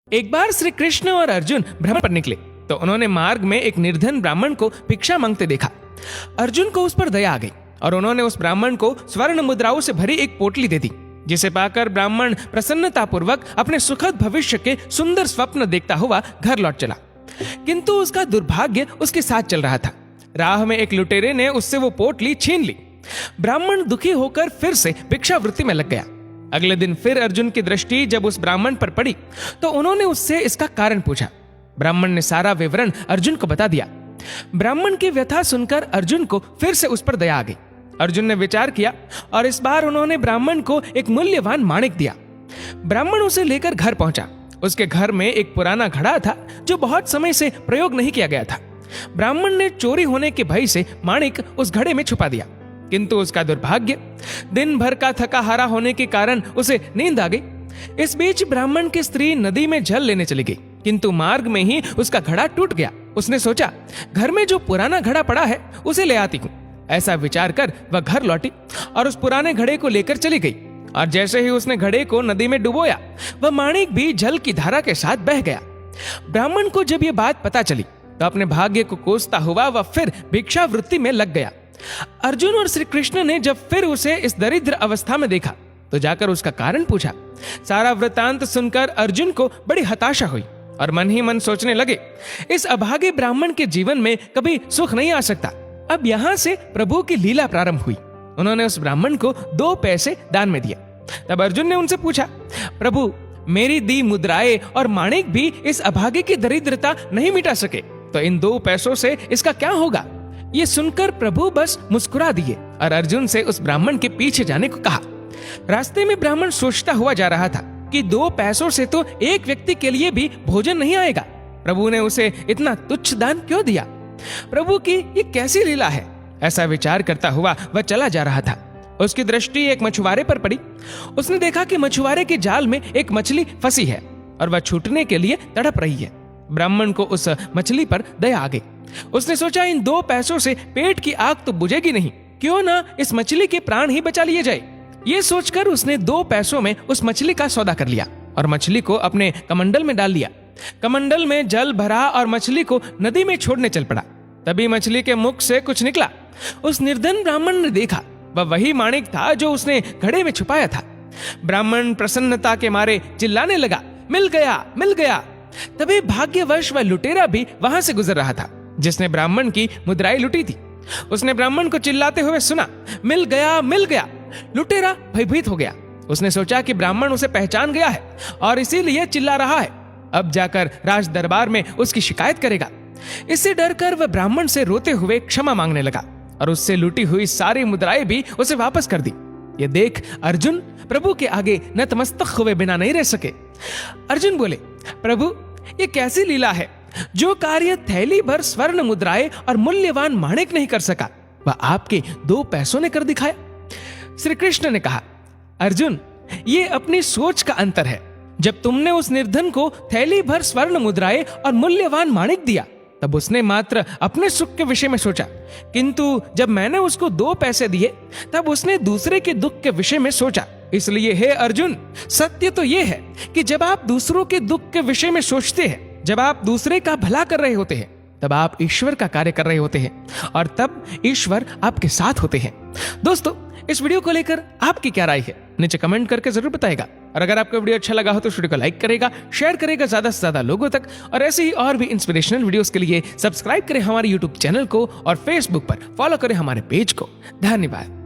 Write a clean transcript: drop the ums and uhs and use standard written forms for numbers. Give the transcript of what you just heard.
एक बार श्री कृष्ण और अर्जुन भ्रमण पर निकले तो उन्होंने मार्ग में एक निर्धन ब्राह्मण को भिक्षा मांगते देखा। अर्जुन को उस पर दया आ गई और उन्होंने उस ब्राह्मण को स्वर्ण मुद्राओं से भरी एक पोटली दे दी, जिसे पाकर ब्राह्मण प्रसन्नतापूर्वक अपने सुखद भविष्य के सुंदर स्वप्न देखता हुआ घर लौट चला। किंतु उसका दुर्भाग्य उसके साथ चल रहा था। राह में एक लुटेरे ने उससे वो पोटली छीन ली। ब्राह्मण दुखी होकर फिर से भिक्षावृत्ति में लग गया। अगले दिन फिर अर्जुन की दृष्टि जब उस ब्राह्मण पर पड़ी तो उन्होंने उससे इसका कारण पूछा। ब्राह्मण ने सारा विवरण अर्जुन को बता दिया। ब्राह्मण की व्यथा सुनकर अर्जुन को फिर से उस पर दया आ गई। अर्जुन ने विचार किया और इस बार उन्होंने ब्राह्मण को एक मूल्यवान माणिक दिया। ब्राह्मण उसे लेकर घर पहुंचा। उसके घर में एक पुराना घड़ा था जो बहुत समय से प्रयोग नहीं किया गया था। ब्राह्मण ने चोरी होने के भय से माणिक उस घड़े में छुपा दिया, किंतु उसका दुर्भाग्य, दिन भर का थका हारा होने के कारण उसे नींद आ गई। इस बीच ब्राह्मण की स्त्री नदी में जल लेने चली गई, किंतु मार्ग में ही उसका घड़ा टूट गया। उसने सोचा, घर में जो पुराना घड़ा पड़ा है उसे ले आती हूँ। ऐसा विचार कर वह घर लौटी और उस पुराने घड़े को लेकर चली गई। और जैसे ही उसने घड़े को नदी में डुबोया, वह माणिक भी जल की धारा के साथ बह गया। ब्राह्मण को जब यह बात पता चली तो अपने भाग्य को कोसता हुआ वह फिर भिक्षावृत्ति में लग गया। अर्जुन और श्री कृष्ण ने जब फिर उसे इस दरिद्र अवस्था में देखा तो जाकर उसका कारण पूछा। सारा वृतांत सुनकर अर्जुन को बड़ी हताशा हुई और मन ही मन सोचने लगे, इस अभागे ब्राह्मण के जीवन में कभी सुख नहीं आ सकता। अब यहाँ से प्रभु की लीला प्रारंभ हुई। उन्होंने उस ब्राह्मण को 2 पैसे दान में दिया। तब अर्जुन ने उनसे पूछा, प्रभु, मेरी दी मुद्राएं और माणिक भी इस अभागे की दरिद्रता नहीं मिटा सके, तो इन 2 पैसों से इसका क्या होगा? ये सुनकर प्रभु बस मुस्कुरा दिए और अर्जुन से उस ब्राह्मण के पीछे जाने को कहा। रास्ते में ब्राह्मण सोचता हुआ जा रहा था कि 2 पैसों से तो एक व्यक्ति के लिए भी भोजन नहीं आएगा। प्रभु ने उसे इतना तुच्छ दान क्यों दिया? प्रभु की ये कैसी लीला है? ऐसा विचार करता हुआ वह चला जा रहा था। उसकी दृष्टि एक मछुआरे पर पड़ी। उसने देखा कि मछुआरे के जाल में एक मछली फंसी है और वह छूटने के लिए तड़प रही है। ब्राह्मण को उस मछली पर दया आ गई। उसने सोचा, इन 2 पैसों से पेट की आग तो बुझेगी नहीं, क्यों ना इस मछली के प्राण ही बचा लिए जाए। ये सोचकर उसने 2 पैसों में उस मछली का सौदा कर लिया और मछली को अपने कमंडल में डाल लिया। कमंडल में जल भरा और मछली को नदी में छोड़ने चल पड़ा। तभी मछली के मुख से कुछ निकला। उस निर्धन ब्राह्मण ने देखा, वह वही माणिक था जो उसने घड़े में छुपाया था। ब्राह्मण प्रसन्नता के मारे चिल्लाने लगा, मिल गया, मिल गया। तभी भाग्यवश वह लुटेरा भी वहां से गुजर रहा था जिसने ब्राह्मण की मुद्राएं लुटी थी। उसने ब्राह्मण को चिल्लाते हुए सुना, मिल गया, मिल गया। लुटेरा भयभीत हो गया। उसने सोचा कि ब्राह्मण उसे पहचान गया है और इसीलिए चिल्ला रहा है। अब जाकर राज दरबार में उसकी शिकायत करेगा। इससे डरकर वह ब्राह्मण से रोते हुए क्षमा मांगने लगा और उससे लूटी हुई सारी मुद्राएं भी उसे वापस कर दी। ये देख अर्जुन प्रभु के आगे नतमस्तक हुए बिना नहीं रह सके। अर्जुन बोले, प्रभु, ये कैसी लीला है? जो कार्य थैली भर स्वर्ण मुद्राएं और मूल्यवान माणिक नहीं कर सका, वह आपके 2 पैसों ने कर दिखाया। श्री कृष्ण ने कहा, अर्जुन, ये अपनी सोच का अंतर है। जब तुमने उस निर्धन को थैली भर स्वर्ण मुद्राएं और मूल्यवान माणिक दिया, तब उसने मात्र अपने सुख के विषय में सोचा, किंतु जब मैंने उसको 2 पैसे दिए, तब उसने दूसरे के दुख के विषय में सोचा। इसलिए हे अर्जुन, सत्य तो यह है कि जब आप दूसरों के दुख के विषय में सोचते हैं, जब आप दूसरे का भला कर रहे होते हैं, तब आप ईश्वर का कार्य कर रहे होते हैं और तब ईश्वर आपके साथ होते हैं। दोस्तों, इस वीडियो को लेकर आपकी क्या राय है? नीचे कमेंट करके जरूर बताएगा। और अगर आपको वीडियो अच्छा लगा हो तो इस वीडियो को लाइक करेगा, शेयर करेगा ज्यादा से ज्यादा लोगों तक। और ऐसे ही और भी इंस्पिरेशनल वीडियोस के लिए सब्सक्राइब करें हमारे यूट्यूब चैनल को और फेसबुक पर फॉलो करें हमारे पेज को। धन्यवाद।